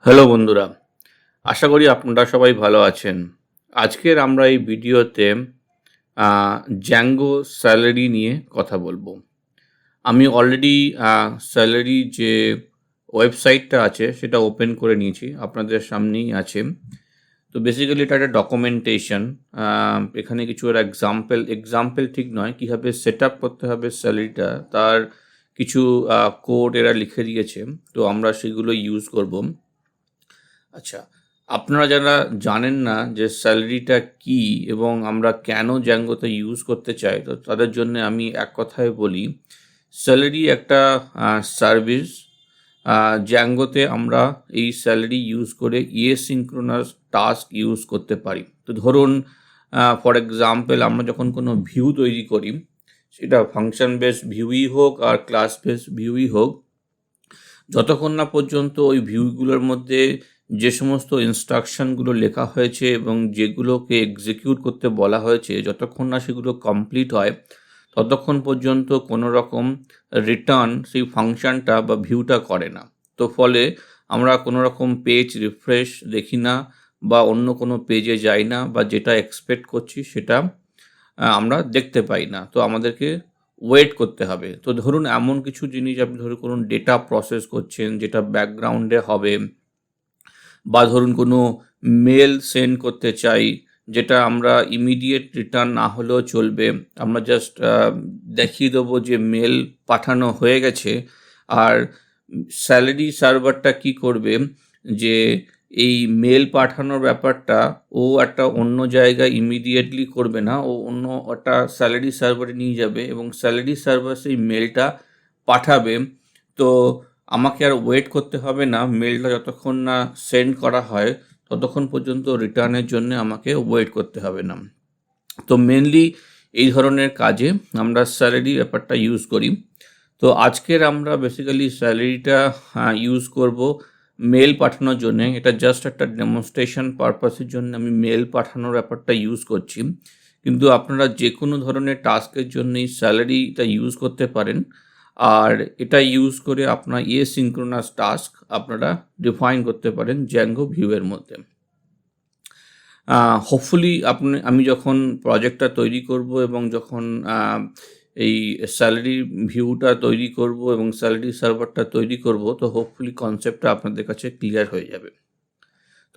Hello বন্ধুরা, আশা করি আপনারা সবাই ভালো আছেন। আজকের আমরা এই ভিডিওতে জ্যাঙ্গো স্যালারি নিয়ে কথা বলবো। আমি অলরেডি স্যালারি যে ওয়েবসাইটটা আছে সেটা ওপেন করে নিয়েছি, আপনাদের সামনেই আছে। তো বেসিক্যালি এটা একটা ডকুমেন্টেশন। এখানে কিছু এর এক্সাম্পল ঠিক নয়, কীভাবে সেট আপ করতে হবে স্যালারিটা তার কিছু কোড এরা লিখে দিয়েছে। তো আমরা সেগুলো ইউজ করব। আচ্ছা, আপনারা যারা জানেন না যে স্যালারিটা কী এবং আমরা কেন জ্যাঙ্গোতে ইউজ করতে চাই, তো তাদের জন্য আমি এক কথায় বলি, স্যালারি একটা সার্ভিস। জ্যাঙ্গোতে আমরা এই স্যালারি ইউজ করে সিনক্রোনাস টাস্ক ইউজ করতে পারি। তো ধরুন, ফর এক্সাম্পল, আমরা যখন কোনো ভিউ তৈরি করি, সেটা ফাংশন বেস ভিউই হোক আর ক্লাস বেস ভিউই হোক, যতক্ষণ না পর্যন্ত ওই ভিউগুলোর মধ্যে যে সমস্ত ইনস্ট্রাকশনগুলো লেখা হয়েছে এবং যেগুলোকে এক্সিকিউট করতে বলা হয়েছে, যতক্ষণ না সেগুলো কমপ্লিট হয়, ততক্ষণ পর্যন্ত কোনো রকম রিটার্ন সেই ফাংশনটা বা ভিউটা করে না। তো ফলে আমরা কোনো রকম পেজ রিফ্রেশ দেখি না বা অন্য কোনো পেজে যাই না, বা যেটা এক্সপেক্ট করছি সেটা আমরা দেখতে পাই না। তো আমাদেরকে ওয়েট করতে হবে। তো ধরুন, এমন কিছু জিনিস আপনি ধরুন কোনো ডেটা প্রসেস করছেন যেটা ব্যাকগ্রাউন্ডে হবে, বা ধরুন কোনো মেল সেন্ড করতে চাই যেটা আমরা ইমিডিয়েট রিটার্ন না হলেও চলবে, আমরা জাস্ট দেখিয়ে দেবো যে মেল পাঠানো হয়ে গেছে। আর স্যালারি সার্ভারটা কি করবে, যে এই মেল পাঠানোর ব্যাপারটা ও একটা অন্য জায়গায় ইমিডিয়েটলি করবে না, ও অন্য একটা স্যালারি সার্ভারে নিয়ে যাবে এবং স্যালারি সার্ভার সেই মেলটা পাঠাবে। তো আমাকে আর ওয়েট করতে হবে না, মেলটা যতক্ষণ না সেন্ড করা হয় ততক্ষণ পর্যন্ত রিটার্নের জন্য আমাকে ওয়েট করতে হবে না। তো মেনলি এই ধরনের কাজে আমরা স্যালারি ব্যাপারটা ইউজ করি। তো আজকের আমরা বেসিক্যালি স্যালারিটা ইউজ করব মেল পাঠানোর জন্য। এটা জাস্ট একটা ডেমনস্ট্রেশন পারপাসের জন্য আমি মেল পাঠানোর ব্যাপারটা ইউজ করছি, কিন্তু আপনারা যে কোনো ধরনের টাস্কের জন্যই স্যালারিটা ইউজ করতে পারেন। আর এটা ইউজ করে আপনার সিনক্রোনাস টাস্ক আপনারা ডিফাইন করতে পারেন জ্যাঙ্গো ভিউয়ের মধ্যে। হোপফুলি আমি যখন প্রজেক্টটা তৈরি করব এবং যখন এই স্যালারি ভিউটা তৈরি করব এবং স্যালারি সার্ভারটা তৈরি করব, তো হোপফুলি কনসেপ্টটা আপনাদের কাছে ক্লিয়ার হয়ে যাবে।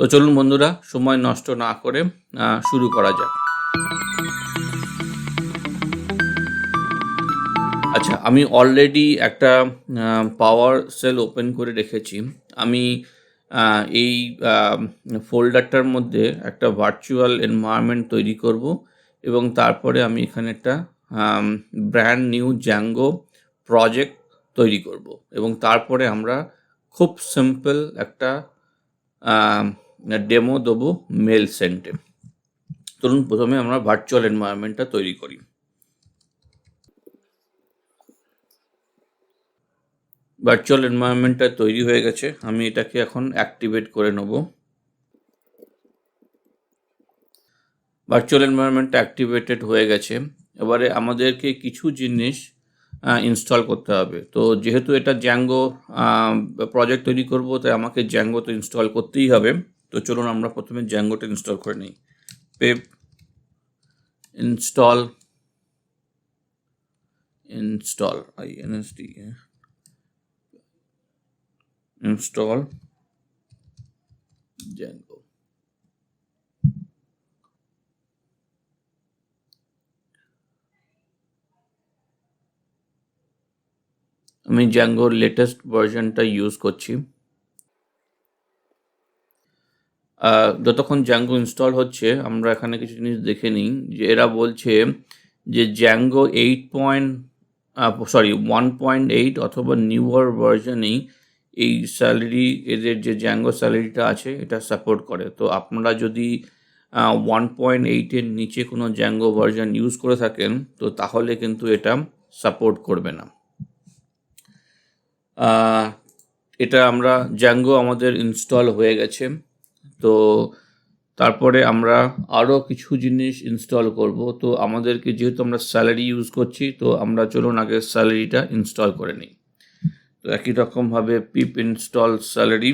তো চলুন বন্ধুরা, সময় নষ্ট না করে শুরু করা যাক। আচ্ছা, আমি অলরেডি একটা পাওয়ার সেল ওপেন করে রেখেছি। আমি এই ফোল্ডারটার মধ্যে একটা ভার্চুয়াল এনভায়রনমেন্ট তৈরি করব এবং তারপরে আমি এখানে একটা ব্র্যান্ড নিউ জ্যাঙ্গো প্রজেক্ট তৈরি করব এবং তারপরে আমরা খুব সিম্পল একটা ডেমো দেবো মেল সেন্টে। চলুন প্রথমে আমরা ভার্চুয়াল এনভায়রনমেন্টটা তৈরি করি। ভার্চুয়াল এনভায়রনমেন্টটা তৈরি হয়ে গেছে, আমি এটাকে এখন অ্যাক্টিভেট করে নেব। ভার্চুয়াল এনভায়রনমেন্টটা অ্যাক্টিভেটেড হয়ে গেছে। এবারে আমাদেরকে কিছু জিনিস ইনস্টল করতে হবে। তো যেহেতু এটা জ্যাঙ্গো প্রজেক্ট তৈরি করব, তাই আমাকে জ্যাঙ্গো তো ইনস্টল করতেই হবে। তো চলুন আমরা প্রথমে জ্যাঙ্গোটা ইনস্টল করে নিই। Pip install INST install Django। আমি জ্যাঙ্গোর লেটেস্ট ভার্সনটা ইউজ করছি। যতক্ষণ জ্যাঙ্গো ইনস্টল হচ্ছে আমরা এখানে কিছু জিনিস দেখে নিই, যে এরা বলছে যে জ্যাঙ্গো 1.8 অথবা নিউয়ার ভার্সনেই এই স্যালারি, এদের যে জ্যাঙ্গো স্যালারিটা আছে এটা সাপোর্ট করে। তো আপনারা যদি 1.8-এর নিচে কোনো জ্যাঙ্গো ভার্সন ইউজ করে থাকেন, তো তাহলে কিন্তু এটা সাপোর্ট করবে না। এটা আমরা জ্যাঙ্গো আমাদের ইনস্টল হয়ে গেছে। তো তারপরে আমরা আরও কিছু জিনিস ইনস্টল করব। তো আমাদেরকে, যেহেতু আমরা স্যালারি ইউজ করছি, তো আমরা চলুন আগে স্যালারিটা ইনস্টল করে নিই। তো একই রকমভাবে পিপ ইনস্টল স্যালারি।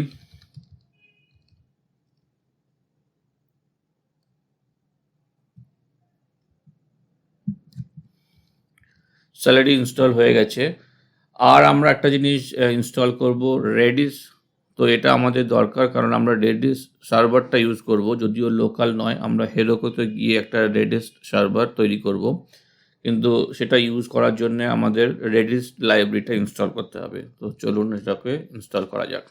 স্যালারি ইনস্টল হয়ে গেছে। আর আমরা একটা জিনিস ইনস্টল করব, রেডিস। তো এটা আমাদের দরকার, কারণ আমরা রেডিস সার্ভারটা ইউজ করব, যদিও লোকাল নয়। আমরা হেরোকুতে গিয়ে একটা রেডিস সার্ভার তৈরি করব, কিন্তু সেটা ইউজ করার জন্য আমাদের রেডিস লাইব্রেরিটা ইনস্টল করতে হবে। তো চলুন এটাকে ইনস্টল করা যাক।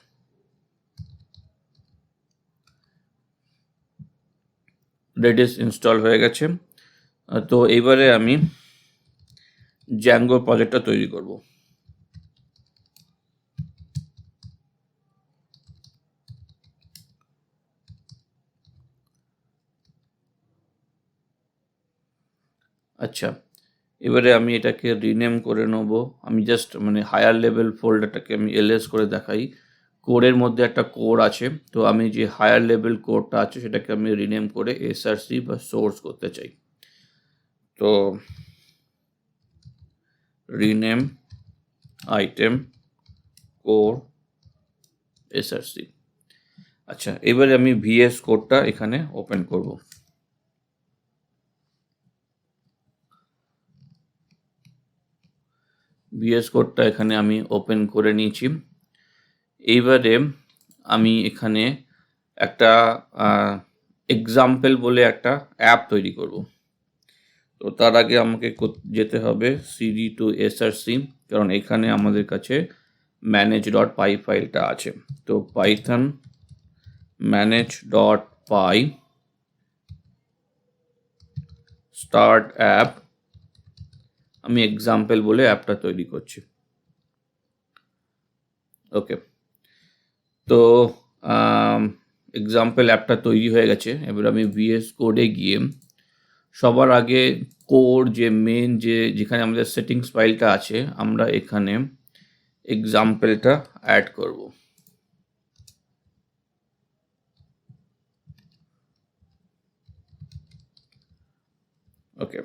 রেডিস ইনস্টল হয়ে গেছে। তো এবারে আমি জ্যাঙ্গো প্রজেক্টটা তৈরি করব। আচ্ছা, এবারে আমি এটাকে রিনেম করে নেব। আমি জাস্ট হায়ার লেভেল ফোল্ডারটাকে আমি এলএস করে দেখাই। কোরের মধ্যে একটা কোর আছে, তো আমি যে হায়ার লেভেল কোরটা আছে সেটাকে আমি রিনেম করে এসআরসি বা সোর্স করতে চাই। তো রিনেম আইটেম কোর এসআরসি। আচ্ছা, এবারে আমি ভিএস কোডটা এখানে ওপেন করব। ভিএস কোডটা এখানে আমি ওপেন করে নিয়েছি। এইবারে আমি এখানে একটা এক্সাম্পল বলে একটা অ্যাপ তৈরি করব। তো তার আগে আমাকে যেতে হবে সিডি টু এসআরসি, কারণ এখানে আমাদের কাছে manage.py ফাইলটা আছে। তো পাইথন manage.py স্টার্ট অ্যাপ, আমি এক্সাম্পল বলে অ্যাপটা তৈরি করছি। ওকে, তো এক্সাম্পল অ্যাপটা তৈরি হয়ে গেছে। এবার আমি ভিএস কোডে গিয়ে সবার আগে কোর যে মেন যেখানে আমাদের সেটিংস ফাইলটা আছে, আমরা এখানে এক্সাম্পলটা অ্যাড করব। ওকে,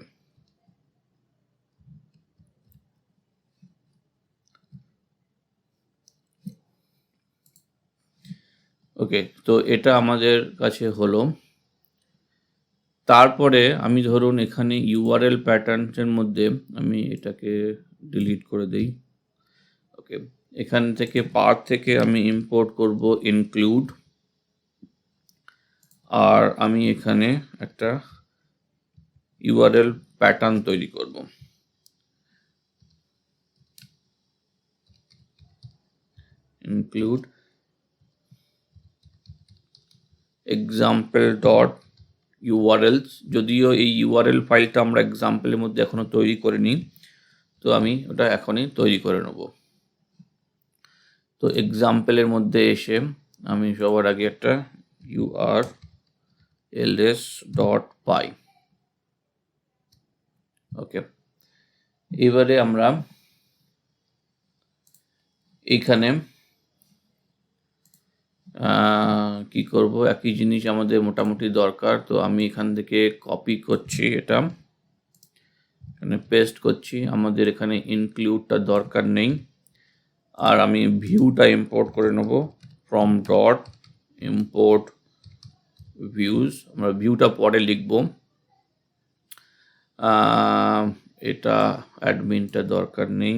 ওকে, তো এটা আমাদের কাছে হলো। তারপরে আমি ধরুন এখানে ইউআরএল প্যাটার্নসের মধ্যে আমি এটাকে ডিলিট করে দেই। ওকে, এখান থেকে পাথ থেকে আমি ইম্পোর্ট করব ইনক্লুড, আর আমি এখানে একটা ইউআরএল প্যাটার্ন তৈরি করব। ইনক্লুড এক্সাম্পল ডট ইউআরএলস, যদিও এই ইউআরএল ফাইলটা আমরা এক্সাম্পলের মধ্যে এখনো তৈরি করিনি, তো আমি ওটা এখনই তৈরি করে নেব। তো এক্সাম্পলের মধ্যে এসে আমি সবার আগে একটা urls.py। ওকে, এবারে আমরা এখানে কি করব, একই জিনিস আমাদের মোটামুটি দরকার। তো আমি এখান থেকে কপি করছি, এটা এখানে পেস্ট করছি। আমাদের এখানে ইনক্লুডটা দরকার নেই, আর আমি ভিউটা ইম্পোর্ট করে নেব ফ্রম ডট ইম্পোর্ট ভিউজ। আমরা ভিউটা পরে লিখব। এটা অ্যাডমিনটা দরকার নেই,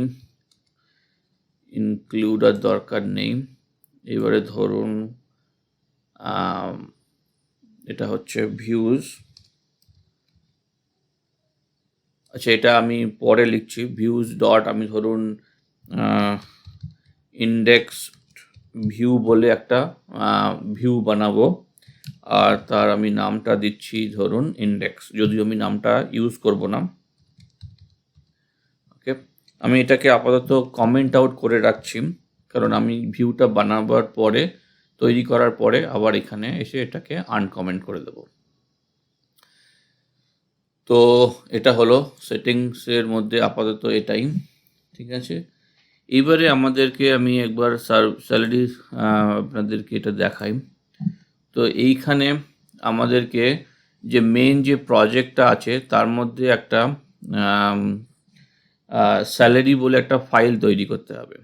ইনক্লুডার দরকার নেই। এবারে ধরুন এটা হচ্ছে ভিউজ। আচ্ছা, এটা আমি পরে লিখছি। ভিউজ ডট আমি ধরুন ইন্ডেক্স ভিউ বলে একটা ভিউ বানাবো, আর তার আমি নামটা দিচ্ছি ধরুন ইন্ডেক্স, যদিও আমি নামটা ইউজ করব না। ওকে, আমি এটাকে আপাতত কমেন্ট আউট করে রাখছি, কারণ আমি ভিউটা বানাবার পরে, তৈরি করার পরে আবার এখানে এসে এটাকে আনকমেন্ট করে দেব। তো এটা হলো সেটিংসের মধ্যে আপাতত এটাই, ঠিক আছে। এবারে আমাদেরকে আমি একবার স্যালারি আপনাদেরকে এটা দেখাই। তো এইখানে আমাদেরকে যে মেন যে প্রজেক্টটা আছে তার মধ্যে একটা স্যালারি বলে একটা ফাইল তৈরি করতে হবে,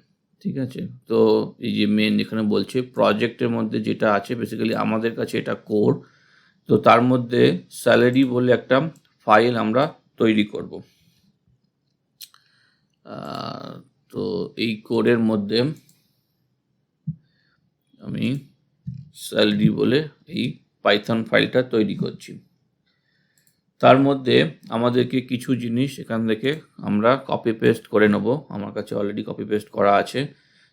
ঠিক আছে। তো এই যে মেন এখানে বলছে প্রজেক্টের মধ্যে যেটা আছে, বেসিক্যালি আমাদের কাছে এটা কোর, তো তার মধ্যে স্যালারি বলে একটা ফাইল আমরা তৈরি করব। তো এই কোডের মধ্যে আমি স্যালারি বলে এই পাইথন ফাইলটা তৈরি করছি। তার মধ্যে আমাদেরকে কিছু জিনিস এখান থেকে আমরা কপি পেস্ট করে নেব। আমার কাছে অলরেডি কপি পেস্ট করা আছে।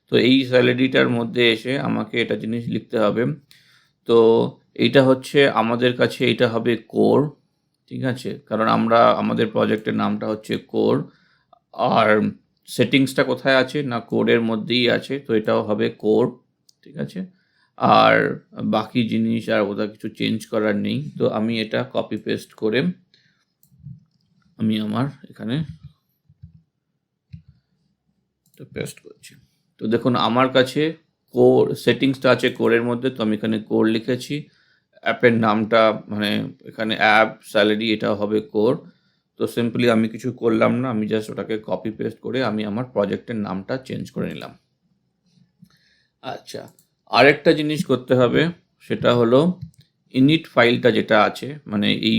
তো এই স্যালারিটার মধ্যে এসে আমাকে এটা জিনিস লিখতে হবে। তো এইটা হচ্ছে আমাদের কাছে, এইটা হবে কোর, ঠিক আছে, কারণ আমরা আমাদের প্রজেক্টের নামটা হচ্ছে কোর। আর সেটিংসটা কোথায় আছে না কোডের মধ্যেই আছে, তো এটাও হবে কোর, ঠিক আছে। আর বাকি জিনিস আর ওটা কিছু চেঞ্জ করার নেই। তো আমি এটা কপি পেস্ট করে আমি আমার এখানে পেস্ট করছি। তো দেখুন আমার কাছে কোর সেটিংসটা আছে কোরের মধ্যে, তো আমি এখানে কোর লিখেছি। অ্যাপের নামটা মানে এখানে অ্যাপ স্যালারি এটা হবে কোর। তো সিম্পলি আমি কিছু করলাম না, আমি জাস্ট ওটাকে কপি পেস্ট করে আমি আমার প্রজেক্টের নামটা চেঞ্জ করে নিলাম। আচ্ছা, আরেকটা জিনিস করতে হবে, সেটা হলো ইনিট ফাইলটা যেটা আছে, মানে এই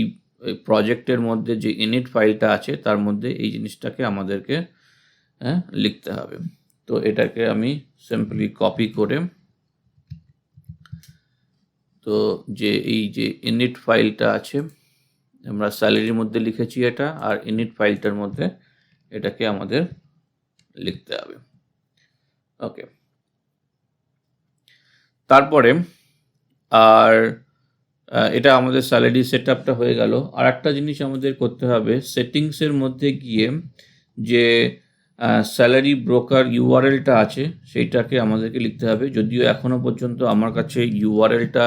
প্রজেক্টের মধ্যে যে ইনিট ফাইলটা আছে তার মধ্যে এই জিনিসটাকে আমাদেরকে লিখতে হবে। তো এটাকে আমি সিম্পলি কপি করে, তো যে এই যে ইনিট ফাইলটা আছে আমরা স্যালারির মধ্যে লিখেছি এটা, আর ইনিট ফাইলটার মধ্যে এটাকে আমাদের লিখতে হবে। ওকে, তারপরে আর এটা আমাদের স্যালারি সেট আপটা হয়ে গেল। আর একটা জিনিস আমাদের করতে হবে, সেটিংসের মধ্যে গিয়ে যে স্যালারি ব্রোকার ইউআরএলটা আছে সেইটাকে আমাদেরকে লিখতে হবে। যদিও এখনও পর্যন্ত আমার কাছে ইউআরএলটা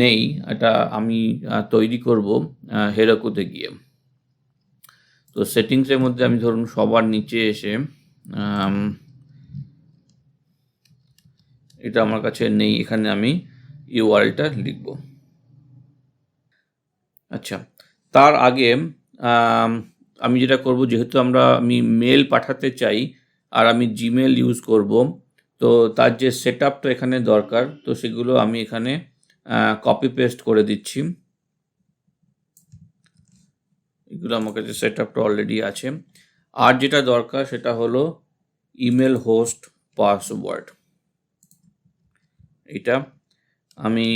নেই, এটা আমি তৈরি করব হেরোকুতে গিয়ে। তো সেটিংসের মধ্যে আমি ধরুন সবার নিচে এসে এটা আমার কাছে নেই, এখানে আমি ইউআরএলটা লিখব। আচ্ছা, তার আগে আমি যেটা করব, যেহেতু আমি মেল পাঠাতে চাই আর আমি জিমেল ইউজ করব, তো তার যে সেট আপটা এখানে দরকার, তো সেগুলো আমি এখানে কপি পেস্ট করে দিচ্ছি। এগুলো আমার কাছে সেট আপটা অলরেডি আছে। আর যেটা দরকার সেটা হলো ইমেল হোস্ট পাসওয়ার্ড। এটা আমি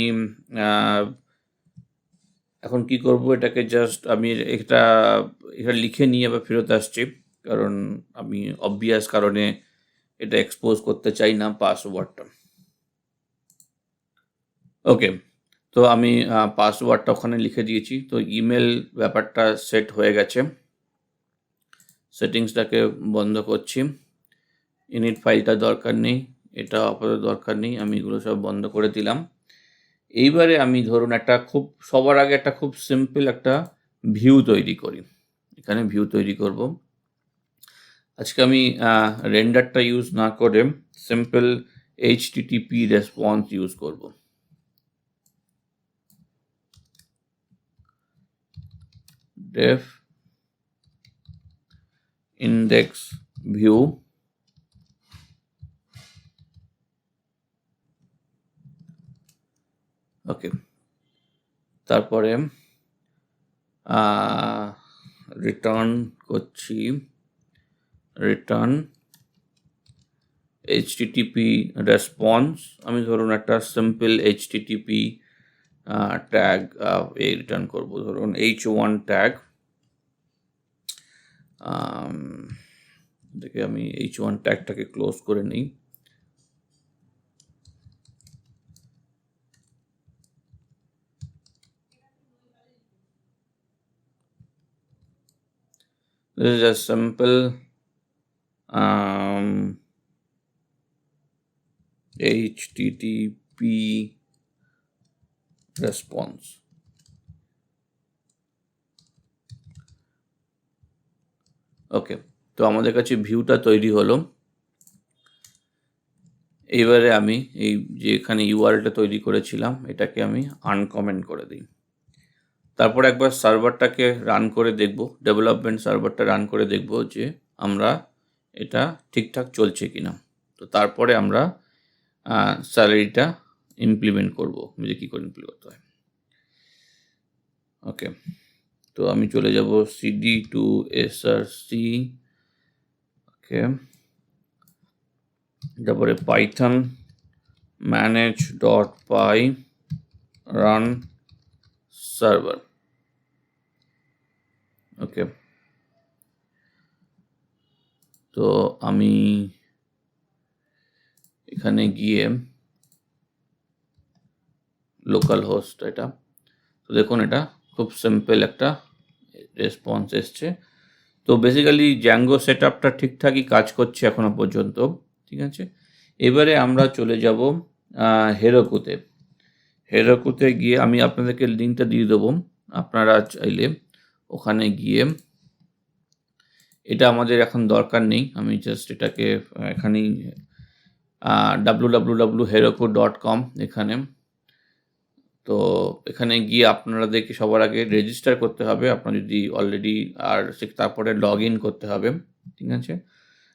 এখন কি করব, এটাকে জাস্ট আমি এটা লিখে নিয়ে আবার ফেরত আসছি, কারণ আমি অবভিয়াস কারণে এটা এক্সপোজ করতে চাই না পাসওয়ার্ডটা। ওকে, তো আমি পাসওয়ার্ডটা ওখানে লিখে দিয়েছি। তো ইমেল ব্যাপারটা সেট হয়ে গেছে। সেটিংসটাকে বন্ধ করছি। ইনিট ফাইলটা দরকার নেই, এটা আপাতত দরকার নেই, আমি এগুলো সব বন্ধ করে দিলাম। এইবারে আমি ধরুন সবার আগে একটা খুব সিম্পল একটা ভিউ তৈরি করি। এখানে ভিউ তৈরি করব। আজকে আমি রেন্ডারটা ইউজ না করে সিম্পল HTTP রেসপন্স ইউজ করব। def index view ওকে, তারপরে রিটার্ন করছি, রিটার্ন HTTP রেসপন্স। আমি ধরুন একটা সিম্পল HTTP ট্যাগ রিটার্ন করব, ধরুন H1 ট্যাগ। দেখে আমি H1 ট্যাগটাকে ক্লোজ করে নিই। This is a simple HTTP response. ওকে, তো আমাদের কাছে ভিউটা তৈরি হলো। এইবারে আমি এই যে এখানে ইউআরএলটা তৈরি করেছিলাম এটাকে আমি আনকমেন্ট করে দিই। তারপর একবার সার্ভারটাকে রান করে দেখব, ডেভেলপমেন্ট সার্ভারটা রান করে দেখব যে আমরা এটা ঠিকঠাক চলছে কিনা। তো তারপরে আমরা স্যালারিটা ইমপ্লিমেন্ট করব, যে কী করে ইমপ্লিমেন্ট করতে হয়। ওকে, তো আমি চলে যাব CD to SRC ওকে, তারপরে পাইথন manage.py run server। ওকে, তো আমি এখানে গিয়ে লোকাল হোস্ট, এটা তো দেখুন এটা খুব সিম্পল একটা রেসপন্স এসছে। তো বেসিক্যালি জ্যাঙ্গো সেট আপটা ঠিকঠাকই কাজ করছে এখনো পর্যন্ত, ঠিক আছে। এবারে আমরা চলে যাব হেরোকুতে। হেরোকুতে গিয়ে আমি আপনাদেরকে লিঙ্কটা দিয়ে দেবো, আপনারা চাইলে ওখানে গিয়ে, এটা আমাদের এখন দরকার নেই, আমি জাস্ট এটাকে এখানেই www.heroku.com এখানে, তো এখানে গিয়ে আপনাদেরকে সবার আগে রেজিস্টার করতে হবে আপনার যদি অলরেডি, আর তারপরে লগ ইন করতে হবে, ঠিক আছে।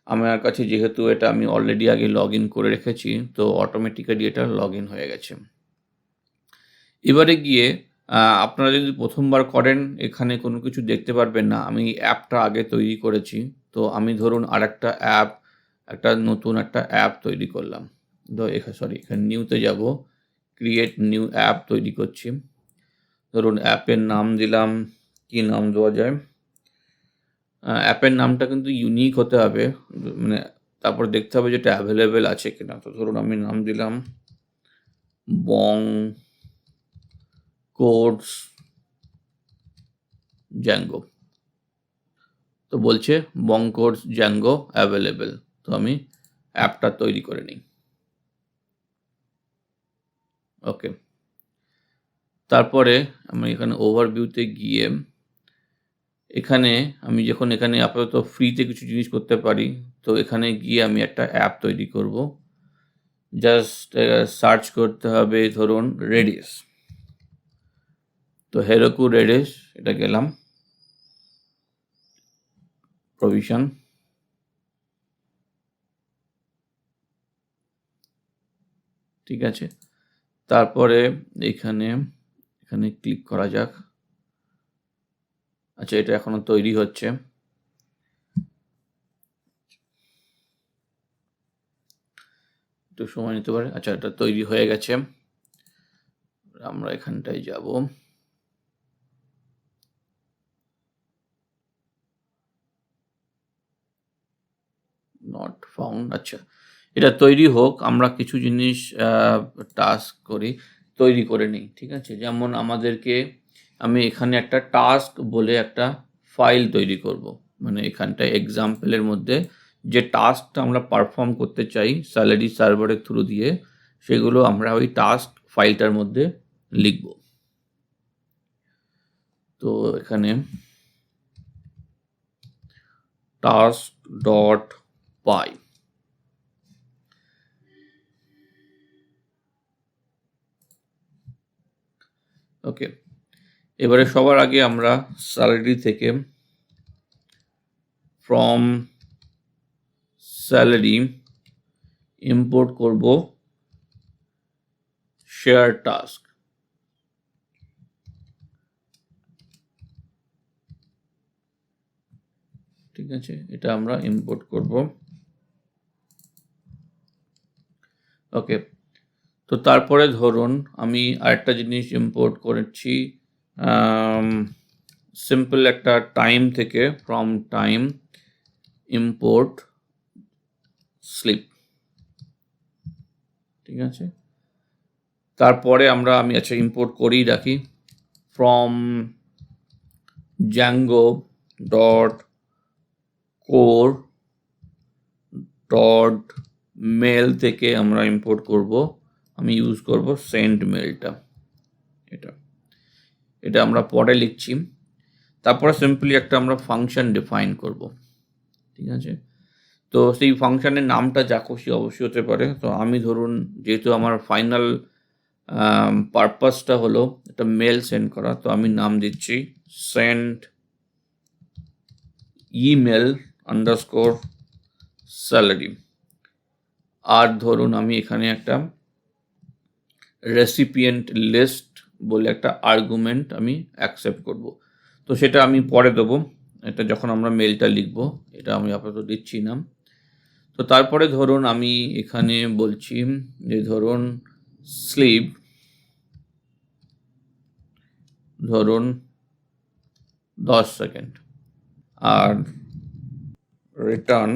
আমার কাছে যেহেতু এটা আমি অলরেডি আগে লগ ইন করে রেখেছি, তো অটোমেটিক্যালি এটা লগ ইন হয়ে গেছে। এবারে গিয়ে আপনারা যদি প্রথমবার করেন এখানে কোনো কিছু দেখতে পারবেন না, আমি অ্যাপটা আগে তৈরি করেছি। তো আমি ধরুন আরেকটা অ্যাপ, নতুন একটা অ্যাপ তৈরি করলাম, তো এখানে নিউতে যাব, ক্রিয়েট নিউ অ্যাপ তৈরি করছি। ধরুন অ্যাপের নাম দিলাম, কি নাম দেওয়া যায়, অ্যাপের নামটা কিন্তু ইউনিক হতে হবে, মানে তারপর দেখতে হবে যেটা অ্যাভেলেবেল আছে কিনা। তো ধরুন আমি নাম দিলাম বং কোডস জ্যাঙ্গো, তো বলছে বং কোডস জ্যাঙ্গো অ্যাভেলেবেল, তো আমি অ্যাপটা তৈরি করে নিই। ওকে, তারপরে আমি এখানে ওভারভিউতে গিয়ে এখানে আমি যখন এখানে আপাতত ফ্রিতে কিছু জিনিস করতে পারি, তো এখানে গিয়ে আমি একটা অ্যাপ তৈরি করব। জাস্ট সার্চ করতে হবে ধরুন রেডিস, তো হেরোকু রেডিস, এটা গেলাম প্রভিশন, ঠিক আছে। তারপরে এখানে ক্লিক করা যাক। আচ্ছা, এটা এখনো তৈরি হচ্ছে, একটু সময় নিতে পারে। আচ্ছা, এটা তৈরি হয়ে গেছে, আমরা এখানটায় যাব, নট ফাউন্ড। আচ্ছা, এটা তৈরি হোক, আমরা কিছু জিনিস টাস্ক তৈরি করে নিই, ঠিক আছে। যেমন আমি এখানে একটা টাস্ক বলে একটা ফাইল তৈরি করব, মানে এখানটায় এক্সাম্পলের মধ্যে যে টাস্কটা আমরা পারফর্ম করতে চাই স্যালারি সার্ভারের থ্রু দিয়ে, সেগুলো আমরা ওই টাস্ক ফাইলটার মধ্যে লিখব। তো এখানে task.py, ওকে। এবারে সবার আগে আমরা স্যালারি থেকে ফ্রম স্যালারি ইম্পোর্ট করব শেয়ার টাস্ক, ঠিক আছে, এটা আমরা ইম্পোর্ট করব। ওকে, তো তারপরে ধরুন আমি আরেকটা জিনিস ইম্পোর্ট করেছি, সিম্পল একটা টাইম থেকে ফ্রম টাইম ইম্পোর্ট স্লিপ, ঠিক আছে। তারপরে আমি ইম্পোর্ট করেই রাখি from Django dot core dot mail থেকে আমরা ইম্পোর্ট করব, আমি ইউজ করব সেন্ড মেলটা, এটা আমরা পরে লিখছি। তারপরে সিম্পলি একটা আমরা ফাংশন ডিফাইন করব, ঠিক আছে। তো সেই ফাংশনের নামটা যা খুশি অবশ্যই হতে পারে। তো আমি ধরুন যেহেতু আমার ফাইনাল পারপাসটা হলো একটা মেল সেন্ড করা, তো আমি নাম দিচ্ছি সেন্ড ইমেল আন্ডারস্কোর স্যালারি। আর ধরুন আমি এখানে একটা রেসিপিয়েন্ট লিস্ট বলে একটা আর্গুমেন্ট আমি অ্যাকসেপ্ট করব, তো সেটা আমি পরে দেবো, এটা যখন আমরা মেলটা লিখব, এটা আমি আপাতত দিচ্ছি না। তো তারপরে ধরুন আমি এখানে বলছি যে ধরুন স্লিপ ধরুন 10 সেকেন্ড আর রিটার্ন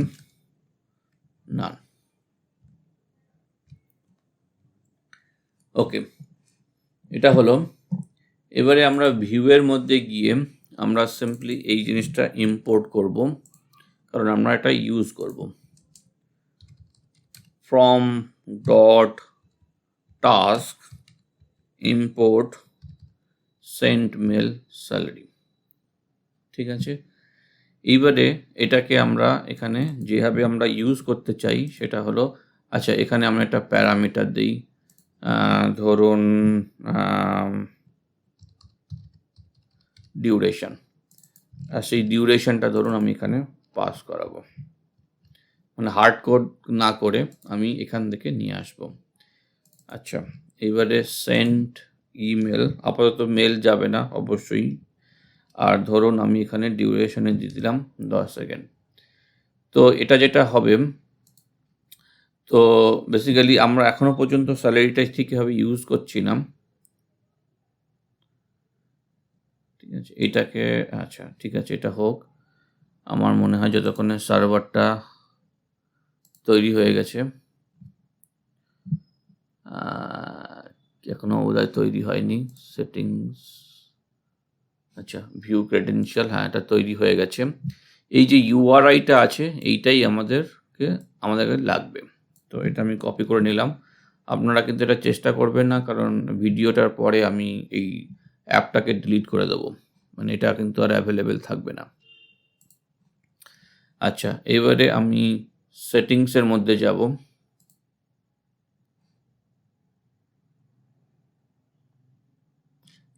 নান। ওকে, এটা হলো। এবারে আমরা ভিউয়ের মধ্যে গিয়ে আমরা সিম্পলি এই জিনিসটা ইম্পোর্ট করব, কারণ আমরা এটা ইউজ করব। From dot task import sent mail celery. ঠিক আছে, এইবারে এটাকে আমরা এখানে যেভাবে আমরা ইউজ করতে চাই সেটা হলো, আচ্ছা এখানে আমরা একটা প্যারামিটার দিই, ধরুন ডিউরেশন, আর সেই ডিউরেশনটা ধরুন আমি এখানে পাস করাবো, মানে হার্ড কোড না করে আমি এখান থেকে নিয়ে আসব। আচ্ছা, এবারে সেন্ট ইমেল, আপাতত মেল যাবে না অবশ্যই, আর ধরুন আমি এখানে ডিউরেশনে দিয়ে দিলাম 10 সেকেন্ড। তো এটা যেটা হবে, তো বেসিক্যালি আমরা এখনো পর্যন্ত স্যালারিটা ঠিকভাবে ইউজ করছি না। ঠিক আছে, এটাকে, আচ্ছা ঠিক আছে, এটা হোক। আমার মনে হয় যতক্ষণে সার্ভারটা তৈরি হয়ে গেছে, এখনো বোধহয় তৈরি হয়নি। সেটিংস, আচ্ছা ভিউ ক্রেডেনশিয়াল, হ্যাঁ এটা তৈরি হয়ে গেছে। এই যে ইউআরআইটা আছে এইটাই আমাদেরকে লাগবে। তো এটা আমি কপি করে নিলাম। আপনারা কিন্তু এটা চেষ্টা করবেন না, কারণ ভিডিওটার পরে আমি এই অ্যাপটাকে ডিলিট করে দেবো, মানে এটা কিন্তু আর অ্যাভেলেবেল থাকবে না। আচ্ছা, এবারে আমি সেটিংসের মধ্যে যাব।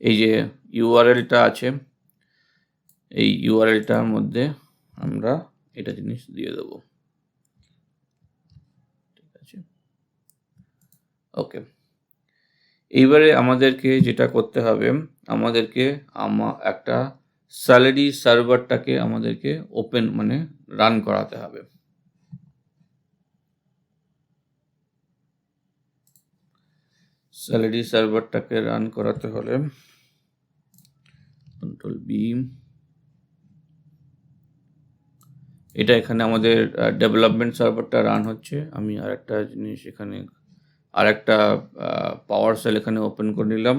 এই যে ইউআরএলটা আছে, এই ইউআরএলটার মধ্যে আমরা এটা জিনিস দিয়ে দেবো। ঠিক আছে, ওকে। এইবারে আমাদেরকে যেটা করতে হবে, আমাদেরকে একটা স্যালারি সার্ভারটাকে আমাদেরকে ওপেন মানে রান করাতে হবে। স্যালারি সার্ভারটাকে রান করাতে হলে কন্ট্রোল বি, এটা এখানে আমাদের ডেভেলপমেন্ট সার্ভারটা রান হচ্ছে। আমি আরেকটা জিনিস এখানে, আরেকটা পাওয়ার সেল এখানে ওপেন করে নিলাম,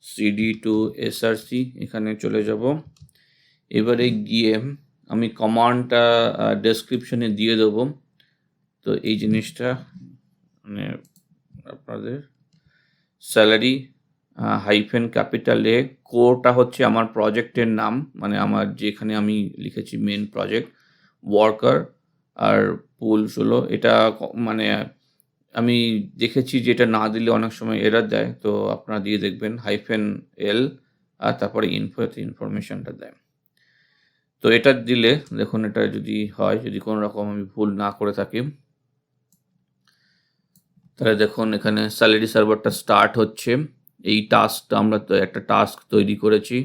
সিডি টু এসআরসি এখানে চলে যাব। এবারে গিয়ে আমি কমান্ডটা ডেসক্রিপশনে দিয়ে দেবো। তো এই জিনিসটা মানে আপনাদের স্যালারি হাইফেন ক্যাপিটালে, কোটা হচ্ছে আমার প্রজেক্টের নাম, মানে আমার যেখানে আমি লিখেছি মেন প্রজেক্ট ওয়ার্কার, আর পুলস হলো এটা মানে আমি দেখেছি যে এটা না দিলে অনেক সময় এরর দেয়, তো আপনারা দিয়ে দেখবেন হাইফেন এল, আর তারপরে ইনফরমেশনটা দেয়। তো এটা দিলে দেখুন, এটা যদি হয়, যদি কোনো রকম আমি ভুল না করে থাকি, তাহলে দেখুন এখানে স্যালারি সার্ভারটা স্টার্ট হচ্ছে। এই টাস্কটা আমরা তো একটা টাস্ক তৈরি করেছি।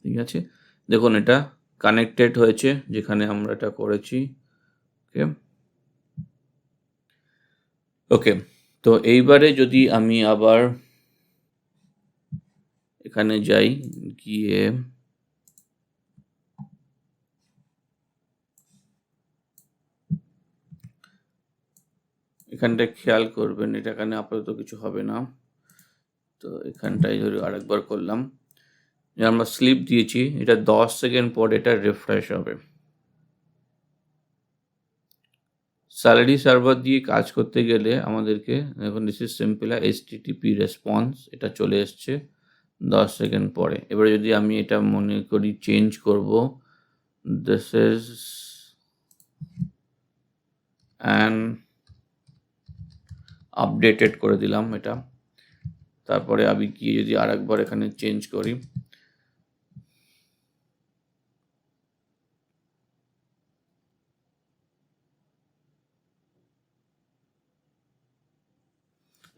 ঠিক আছে, দেখুন এটা কানেক্টেড হয়েছে যেখানে আমরা এটা করেছি। ওকে ওকে, তো এইবারে যদি আমি আবার এখানে যাই, গিয়ে এখানটায় খেয়াল করবেন, এটা এখানে আপাতত কিছু হবে না। তো এখানটায় ধরে আরেকবার করলাম, যে আমরা স্লিপ দিয়েছি, এটা 10 সেকেন্ড পর এটা রিফ্রেশ হবে। স্যালারি সার্ভার দিয়ে কাজ করতে গেলে আমাদেরকে, এখন this is simple HTTP response, এটা চলে এসছে 10 সেকেন্ড পরে। এবারে যদি আমি এটা মনে করি চেঞ্জ করব, দিস ইজ অ্যান আপডেটেড করে দিলাম এটা। তারপরে আমি গিয়ে যদি আরেকবার এখানে চেঞ্জ করি,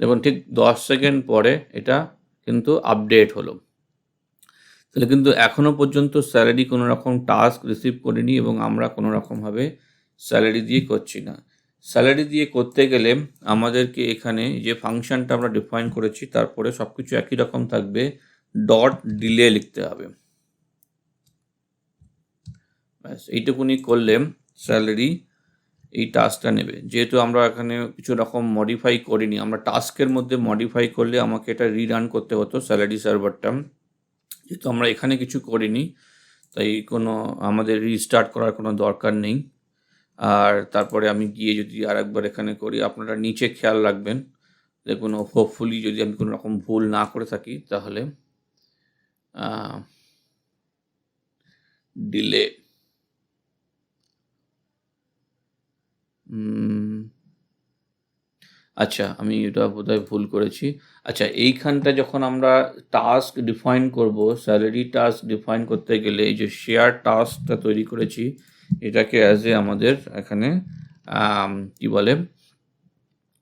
দেখুন ঠিক 10 সেকেন্ড পরে এটা কিন্তু আপডেট হলো। তাহলে কিন্তু এখনো পর্যন্ত স্যালারি কোনো রকম টাস্ক রিসিভ করিনি এবং আমরা কোনো রকমভাবে স্যালারি দিয়ে করছি না। স্যালারি দিয়ে করতে গেলে আমাদেরকে এখানে যে ফাংশনটা আমরা ডিফাইন করেছি তারপরে সব কিছু একই রকম থাকবে, ডট ডিলে লিখতে হবে। ব্যাস এইটুকুনি করলে স্যালারি এই টাস্কটা নেবে। যেহেতু আমরা এখানে কিছু রকম মডিফাই করিনি, আমরা টাস্কের মধ্যে মডিফাই করলে আমাকে এটা রিরান করতে হতো স্যালারি সার্ভারটা। যেহেতু আমরা এখানে কিছু করিনি তাই কোনো আমাদের রিস্টার্ট করার কোনো দরকার নেই। আর তারপরে আমি গিয়ে যদি আরেকবার এখানে করি, আপনারা নিচে খেয়াল রাখবেন, দেখুন হোপফুলি যদি আমি কোনো রকম ভুল না করে থাকি তাহলে ডিলে আচ্ছা, আমি এটা বোধহয় ভুল করেছি। আচ্ছা, এইখানটা যখন আমরা টাস্ক ডিফাইন করব, স্যালারি টাস্ক ডিফাইন করতে গেলে এই যে শেয়ার টাস্কটা তৈরি করেছি, এটাকে অ্যাজ এ আমাদের এখানে কি বলে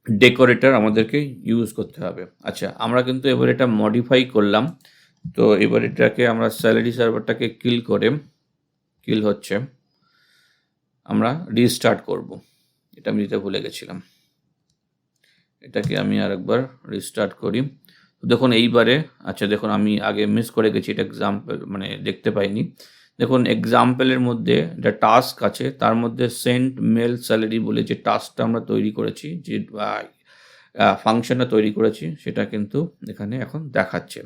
ডেকোরেটর আমাদেরকে ইউজ করতে হবে। আচ্ছা, আমরা কিন্তু এবার এটা মডিফাই করলাম। তো এবার এটাকে আমরা স্যালারি সার্ভারটাকে কিল হচ্ছে, আমরা রিস্টার্ট করব। এটা আমি দিতে ভুলে গেছিলাম। এটাকে আমি আরেকবার রিস্টার্ট করি। দেখুন এইবারে, আচ্ছা দেখুন আমি আগে মিস করে গেছি, এটা এক্সাম্পল মানে দেখতে পাইনি। দেখুন এক্সাম্পলের মধ্যে একটা টাস্ক আছে, তার মধ্যে সেন্ট মেল স্যালারি বলে যে টাস্কটা আমরা তৈরি করেছি, যে ফাংশনটা তৈরি করেছি, সেটা কিন্তু এখানে এখন দেখাচ্ছে।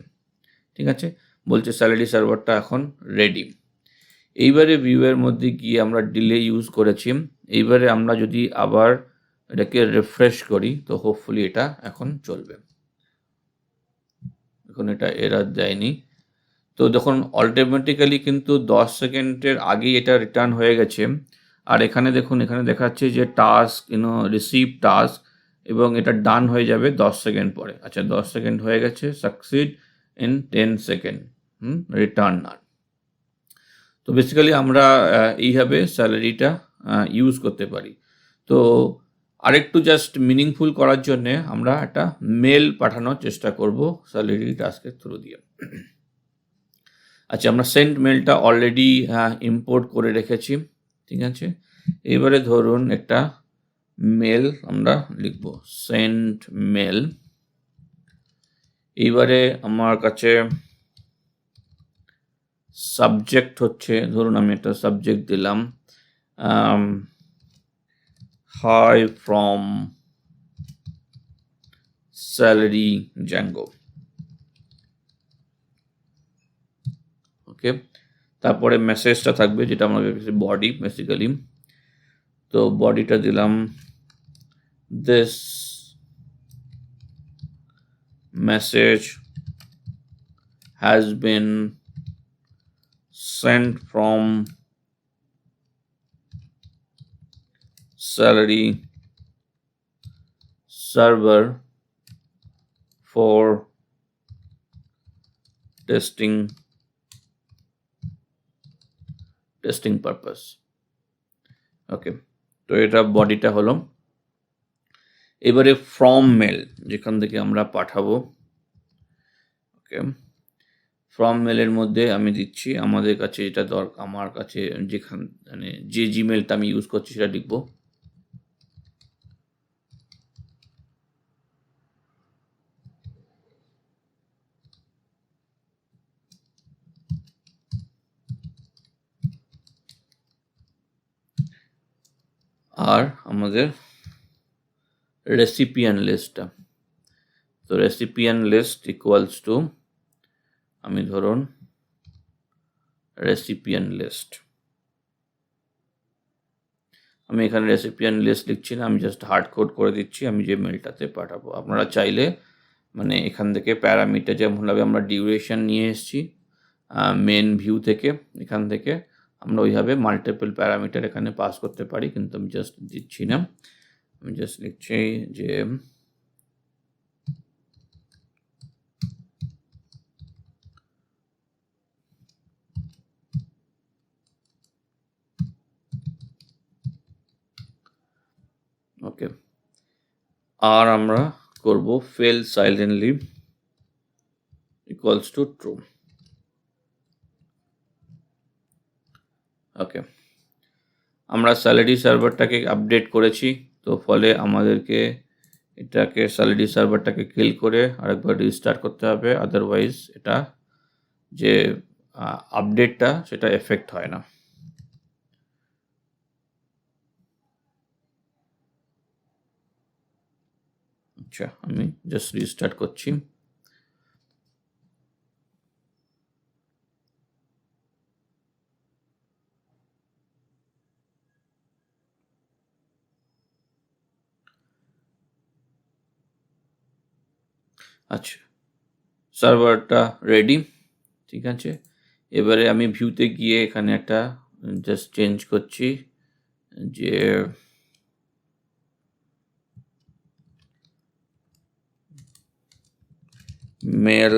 ঠিক আছে, বলছে স্যালারি সার্ভারটা এখন রেডি। এইবারে ভিউয়ের মধ্যে গিয়ে আমরা ডিলে ইউজ করেছি। এইবারে আমরা যদি আবার এটাকে রিফ্রেশ করি তো হোপফুলি এটা এখন চলবে। এখন এটা এরর দেয়নি। তো দেখুন অটোমেটিক্যালি কিন্তু 10 সেকেন্ডের আগেই এটা রিটার্ন হয়ে গেছে। আর এখানে দেখুন, এখানে দেখাচ্ছে যে টাস্ক রিসিভ টাস্ক, এবং এটা ডান হয়ে যাবে 10 সেকেন্ড পরে। আচ্ছা 10 সেকেন্ড হয়ে গেছে, সাকসিড ইন 10 সেকেন্ড, রিটার্ন নাও। তো বেসিক্যালি আমরা এইভাবে স্যালারিটা ইউজ করতে পারি। তো আরেকটু জাস্ট মিনিংফুল করার জন্যে আমরা একটা মেল পাঠানোর চেষ্টা করব স্যালারি টাস্কের থ্রু দিয়ে। আচ্ছা, আমরা সেন্ড মেলটা অলরেডি ইম্পোর্ট করে রেখেছি। ঠিক আছে, এবারে ধরুন একটা মেল আমরা লিখব, সেন্ড মেল। এইবারে আমার কাছে সাবজেক্ট হচ্ছে, ধরুন আমি একটা সাবজেক্ট দিলাম হাই ফ্রম স্যালারি জ্যাঙ্গো। ওকে, তারপরে মেসেজটা থাকবে যেটা আমার বডি বেসিক্যালি। তো বডিটা দিলাম this message has bin sent from salary server for testing purpose. ওকে, তো এটা বডিটা হলো। এবারে ফ্রম মেল যেখান থেকে আমরা পাঠাবো, ওকে, ফ্রম মেলের মধ্যে আমি দিচ্ছি আমাদের কাছে যেটা দরকার, আমার কাছে যেখান মানে যে জিমেলটা আমি ইউজ করছি সেটা লিখবো। আর আমাদের রেসিপিয়ান লিস্টটা, তো রেসিপিয়ান লিস্ট ইকুয়ালস টু, আমি ধরুন রেসিপিয়ান লিস্ট, আমি এখানে রেসিপিয়ান লিস্ট লিখছি না, আমি জাস্ট হার্ড কোড করে দিচ্ছি আমি যে মেলটাতে পাঠাবো। আপনারা চাইলে মানে এখান থেকে প্যারামিটার যেমনভাবে আমরা ডিউরেশন নিয়ে এসেছি মেন ভিউ থেকে, এখান থেকে আমরা ওইভাবে মাল্টিপল প্যারামিটার এখানে পাস করতে পারি, কিন্তু আমি জাস্ট দিচ্ছি না। আমি জাস্ট লিখছি যে ওকে, আর আমরা করব fail silently equals to true. Okay, আমরা স্যালারি সার্ভারটাকে আপডেট করেছি, তো ফলে আমাদেরকে এটাকে স্যালারি সার্ভারটাকে কিল করে আরেকবার রিস্টার্ট করতে হবে, আদারওয়াইজ এটা যে আপডেটটা সেটা এফেক্ট হয় না। আচ্ছা, আমি জাস্ট রিস্টার্ট করছি। আচ্ছা, সার্ভারটা রেডি, ঠিক আছে। এবারে আমি ভিউতে গিয়ে এখানে একটা জাস্ট চেঞ্জ করছি যে mail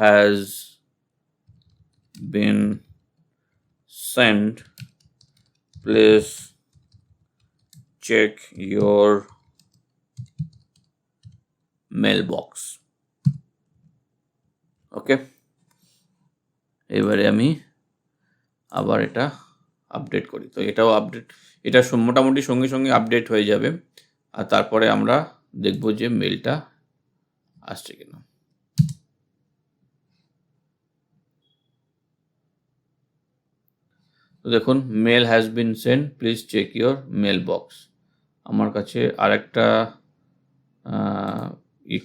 has been sent, please check your mailbox. ওকে, এবারে আমি আবার এটা আপডেট করি, তো এটাও আপডেট, এটা মোটামুটি সঙ্গে সঙ্গে আপডেট হয়ে যাবে, আর তারপরে আমরা দেখব যে মেলটা আসছে কিনা। তো দেখুন, mail has been send, please check your mail box. আমার কাছে আরেকটা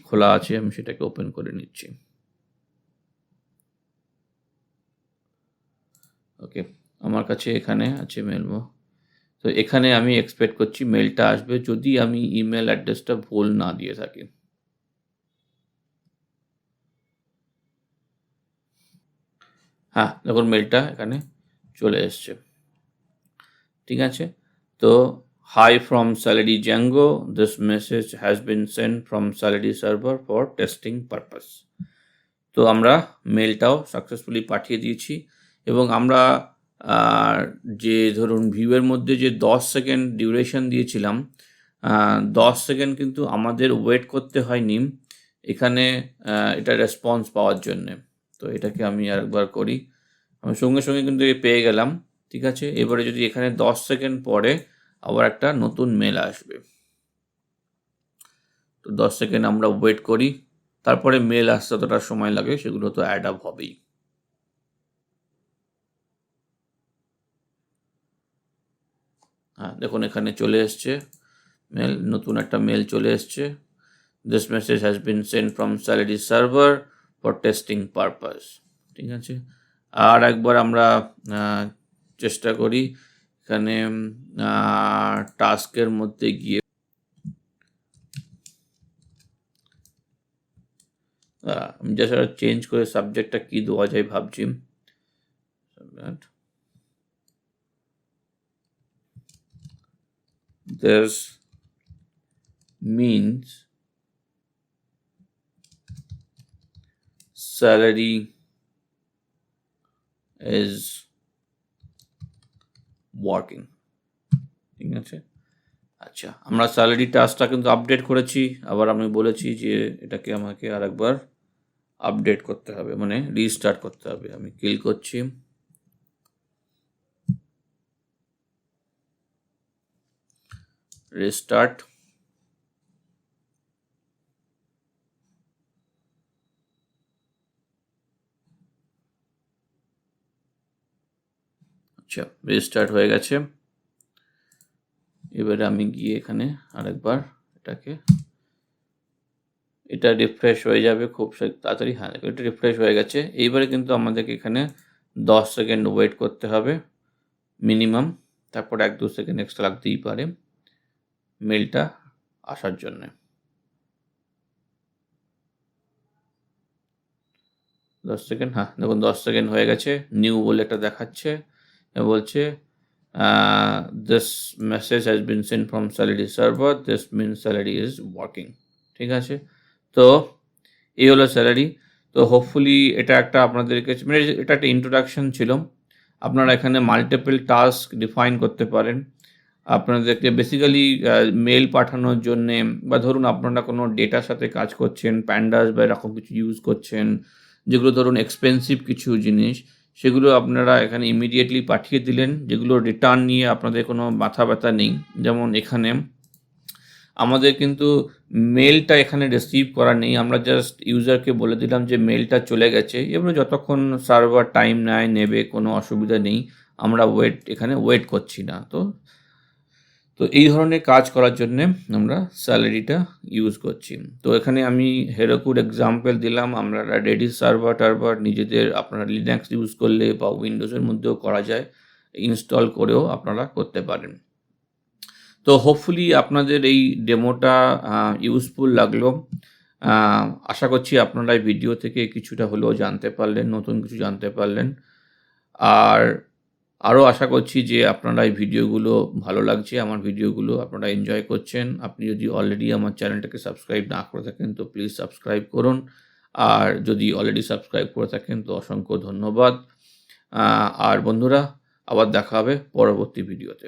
খোলা আছে, আমি সেটাকে ওপেন করে নিচ্ছি। ওকে, আমার কাছে এখানে আছে মেল, তো এখানে আমি এক্সপেক্ট করছি মেলটা আসবে, যদি আমি ইমেল অ্যাড্রেসটা ভুল না দিয়ে থাকি। হ্যাঁ, দেখুন মেলটা এখানে চলে এসছে, ঠিক আছে। তো high from salary Zango, this message has been send from celery server for testing purpose. তো আমরা মেলটাও সাকসেসফুলি পাঠিয়ে দিয়েছি, এবং আমরা যে ধরুন ভিউয়ের মধ্যে যে 10 সেকেন্ড ডিউরেশন দিয়েছিলাম, 10 সেকেন্ড কিন্তু আমাদের ওয়েট করতে হয়নি এখানে এটা রেসপন্স পাওয়ার জন্যে। তো এটাকে আমি আরেকবার করি, আমি সঙ্গে সঙ্গে কিন্তু পেয়ে গেলাম, ঠিক আছে। এবারে যদি এখানে 10 সেকেন্ড পরে আবার একটা নতুন মেল আসবে, তো 10 সেকেন্ড আমরা ওয়েট করি, তারপরে মেল আসতে যতটা সময় লাগে সেগুলো তো অ্যাড আপ হবেই। হ্যাঁ, দেখুন এখানে চলে এসছে মেল, নতুন একটা মেল চলে এসছে, this message has been send from celery server for testing purpose, ঠিক আছে। আর একবার আমরা চেষ্টা করি এখানে টাস্কের মধ্যে গিয়ে, আমি জাস্ট চেঞ্জ করে সাবজেক্টটা কি দেওয়া যায় ভাবছি। This means salary is working, ঠিক আছে। আচ্ছা, আমরা স্যালারি টাস্কটা কিন্তু আপডেট করেছি, আবার আমি বলেছি যে এটাকে আমাকে আরেকবার আপডেট করতে হবে, মানে রিস্টার্ট করতে হবে। আমি কিল করছি, রিস্টার্ট। আচ্ছা, রিস্টার্ট হয়ে গেছে। এবারে আমি গিয়ে এখানে আরেকবার এটা রিফ্রেশ হয়ে যাবে খুব তাড়াতাড়ি। হ্যাঁ, এটা রিফ্রেশ হয়ে গেছে। এইবারে কিন্তু আমাদেরকে এখানে 10 সেকেন্ড ওয়েট করতে হবে মিনিমাম, তারপর 1-2 সেকেন্ড এক্সট্রা লাগতেই পারে মেলটা আসার জন্যে। 10 সেকেন্ড, হ্যাঁ দেখুন 10 সেকেন্ড হয়ে গেছে, নিউ বলে একটা দেখাচ্ছে, বলছে this message has been send from celery server, this mean celery is working, ঠিক আছে। তো এই হলো স্যালারি। তো হোপফুলি এটা একটা আপনাদের কাছে, মানে এটা একটা ইন্ট্রোডাকশন ছিল। আপনারা এখানে মাল্টিপল টাস্ক ডিফাইন করতে পারেন আপনাদেরকে, বেসিক্যালি মেল পাঠানোর জন্যে, বা ধরুন আপনারা কোনো ডেটার সাথে কাজ করছেন, প্যান্ডাস বা এরকম কিছু ইউজ করছেন, যেগুলো ধরুন এক্সপেন্সিভ কিছু জিনিস, সেগুলো আপনারা এখানে ইমিডিয়েটলি পাঠিয়ে দিলেন, যেগুলো রিটার্ন নিয়ে আপনাদের কোনো মাথা ব্যথা নেই। যেমন এখানে আমাদের কিন্তু মেলটা এখানে রিসিভ করা নেই, আমরা জাস্ট ইউজারকে বলে দিলাম যে মেলটা চলে গেছে, এবার যতক্ষণ সার্ভার টাইম নেবে কোনো অসুবিধা নেই, আমরা এখানে ওয়েট করছি না। তো এই ধরনের কাজ করার জন্যে আমরা স্যালারিটা ইউজ করছি। তো এখানে আমি হেরোকুর এক্সাম্পল দিলাম, আপনারা রেডিস সার্ভার নিজেদের আপনারা লিনাক্স ইউজ করলে বা উইন্ডোজের মধ্যেও করা যায়, ইনস্টল করেও আপনারা করতে পারেন। তো হোপফুলি আপনাদের এই ডেমোটা ইউজফুল লাগলো। আশা করছি আপনারা এই ভিডিও থেকে কিছুটা হলেও জানতে পারলেন, নতুন কিছু জানতে পারলেন। আর আরও আশা করছি যে আপনারা এই ভিডিওগুলো ভালো লাগছে, আমার ভিডিওগুলো আপনারা এনজয় করছেন। আপনি যদি অলরেডি আমার চ্যানেলটাকে সাবস্ক্রাইব না করে থাকেন তো প্লিজ সাবস্ক্রাইব করুন। আর যদি অলরেডি সাবস্ক্রাইব করে থাকেন তো অসংখ্য ধন্যবাদ। আর বন্ধুরা, আবার দেখা হবে পরবর্তী ভিডিওতে।